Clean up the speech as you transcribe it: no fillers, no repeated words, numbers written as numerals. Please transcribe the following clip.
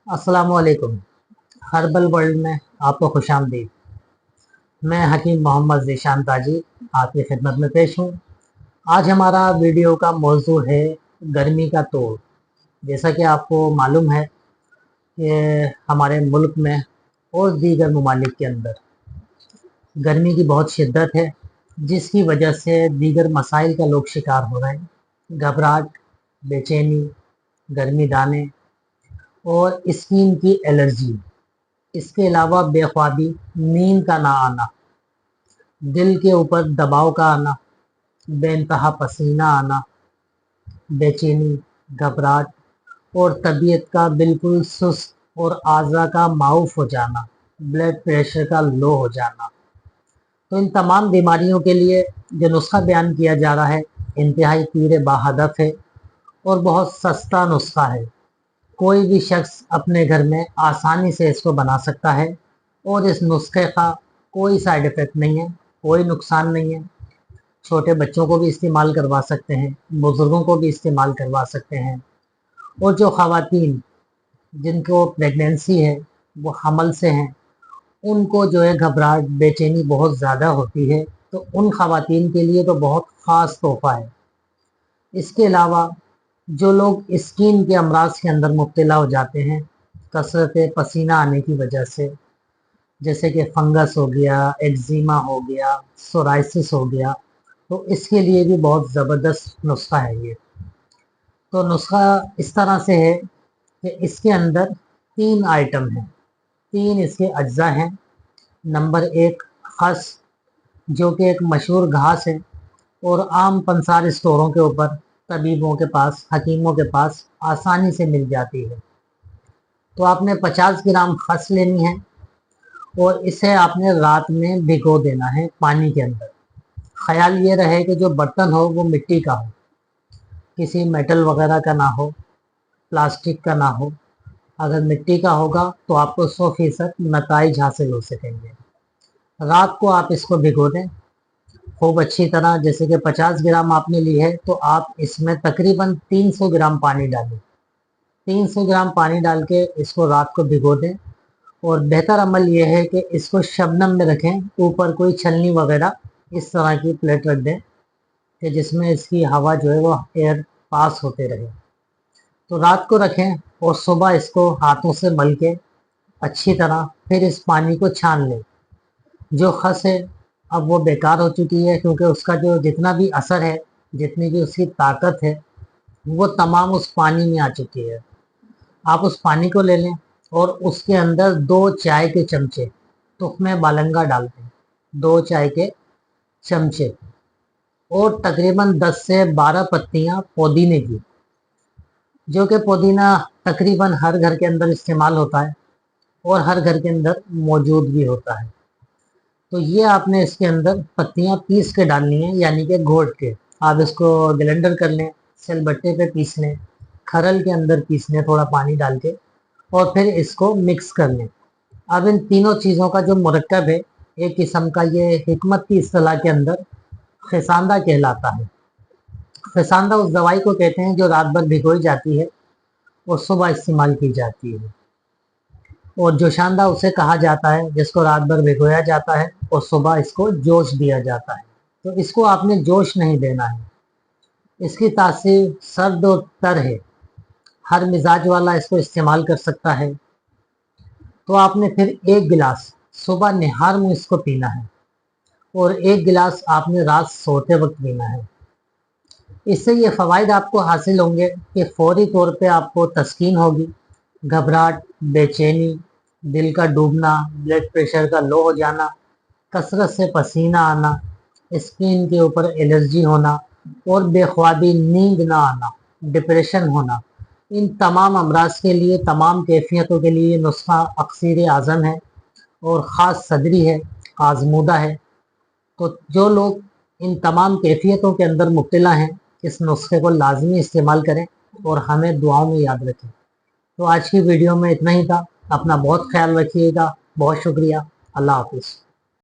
अस्सलामुअलैकुम। Herbal world में आपको खुश आमदीद। मैं हकीम मोहम्मद ज़ीशान ताजी आपकी खिदमत में पेश हूँ। आज हमारा वीडियो का मौजू है गर्मी का तोड़। जैसा कि आपको मालूम है कि हमारे मुल्क में और दीगर ममालिक के अंदर गर्मी की बहुत शिद्दत है, जिसकी वजह से दीगर मसाइल का लोग शिकार हो रहे हैं। घबराहट, बेचैनी, गर्मी दाने और स्किन की एलर्जी, इसके अलावा बेख्वाबी, नींद का ना आना, दिल के ऊपर दबाव का आना, बेइंतहा पसीना आना, बेचैनी, घबराहट और तबीयत का बिल्कुल सुस्त और आज़ा का माऊफ हो जाना, ब्लड प्रेशर का लो हो जाना। तो इन तमाम बीमारियों के लिए जो नुस्खा बयान किया जा रहा है इंतहाई तीर बाहदफ है और बहुत सस्ता नुस्खा है। कोई भी शख्स अपने घर में आसानी से इसको बना सकता है और इस नुस्खे का कोई साइड इफ़ेक्ट नहीं है, कोई नुकसान नहीं है। छोटे बच्चों को भी इस्तेमाल करवा सकते हैं, बुज़ुर्गों को भी इस्तेमाल करवा सकते हैं। और जो ख़वातीन जिनको प्रेगनेंसी है, वो हमल से हैं, उनको जो है घबराहट, बेचैनी बहुत ज़्यादा होती है, तो उन ख़वातीन के लिए तो बहुत ख़ास तोहफ़ा है। इसके अलावा जो लोग स्किन के अमराज के अंदर मुब्तला हो जाते हैं कसरत पसीना आने की वजह से, जैसे कि फंगस हो गया, एक्जिमा हो गया, सोराइसिस हो गया, तो इसके लिए भी बहुत ज़बरदस्त नुस्खा है ये। तो नुस्खा इस तरह से है कि इसके अंदर 3 आइटम हैं, 3 इसके अज्जा हैं। नंबर 1 खस, जो कि एक मशहूर घास है और आम पंसार स्टोरों के ऊपर तबीबों के पास, हकीमों के पास आसानी से मिल जाती है। तो आपने 50 ग्राम खस लेनी है और इसे आपने रात में भिगो देना है पानी के अंदर। ख्याल ये रहे कि जो बर्तन हो वो मिट्टी का हो, किसी मेटल वगैरह का ना हो, प्लास्टिक का ना हो। अगर मिट्टी का होगा तो आपको 100% नताइज हासिल हो सकेंगे। रात को आप इसको भिगो दें खूब अच्छी तरह। जैसे कि 50 ग्राम आपने ली है तो आप इसमें तकरीबन 300 ग्राम पानी डालें। 300 ग्राम पानी डाल के इसको रात को भिगो दें। और बेहतर अमल यह है कि इसको शबनम में रखें, ऊपर कोई छलनी वगैरह इस तरह की प्लेट रख दें कि जिसमें इसकी हवा जो है वो एयर पास होते रहे। तो रात को रखें और सुबह इसको हाथों से मल के अच्छी तरह फिर इस पानी को छान लें। जो खस है अब वो बेकार हो चुकी है, क्योंकि उसका जो जितना भी असर है, जितनी भी उसकी ताकत है, वो तमाम उस पानी में आ चुकी है। आप उस पानी को ले लें और उसके अंदर 2 चाय के चमचे तुख्मे बालंगा डाल दें, 2 चाय के चमचे, और तकरीबन 10 से 12 पत्तियां पुदीने की, जो कि पुदीना तकरीबन हर घर के अंदर इस्तेमाल होता है और हर घर के अंदर मौजूद भी होता है। तो ये आपने इसके अंदर पत्तियां पीस के डालनी है, यानी कि घोट के। आप इसको ब्लेंडर कर लें, सिलबट्टे पे पीस लें, खरल के अंदर पीस लें थोड़ा पानी डाल के, और फिर इसको मिक्स कर लें। अब इन तीनों चीज़ों का जो मुरक्कब है, एक किस्म का ये हिकमत की इस्तिलाह के अंदर खिसांदा कहलाता है। खिसांदा उस दवाई को कहते हैं जो रात भर भिगोई जाती है और सुबह इस्तेमाल की जाती है। और जोशांदा उसे कहा जाता है जिसको रात भर भिगोया जाता है और सुबह इसको जोश दिया जाता है। तो इसको आपने जोश नहीं देना है। इसकी तासीर सर्द और तर है, हर मिजाज वाला इसको इस्तेमाल कर सकता है। तो आपने फिर 1 गिलास सुबह निहार मुँह इसको पीना है और 1 गिलास आपने रात सोते वक्त पीना है। इससे ये फ़वाइद आपको हासिल होंगे कि फौरी तौर पे आपको तस्कीन होगी, घबराहट, बेचैनी, दिल का डूबना, ब्लड प्रेशर का लो हो जाना, कसरत से पसीना आना, स्किन के ऊपर एलर्जी होना और बेख्वाबी, नींद ना आना, डिप्रेशन होना, इन तमाम अमराज के लिए, तमाम कैफियतों के लिए नुस्खा अक्सीर आज़म है और ख़ास सदरी है, आजमूदा है। तो जो लोग इन तमाम कैफियतों के अंदर मुब्तला हैं, इस नुस्खे को लाजमी इस्तेमाल करें और हमें दुआओं में याद रखें। तो आज की वीडियो में इतना ही था। अपना बहुत ख्याल रखिएगा। बहुत शुक्रिया। अल्लाह हाफिज़।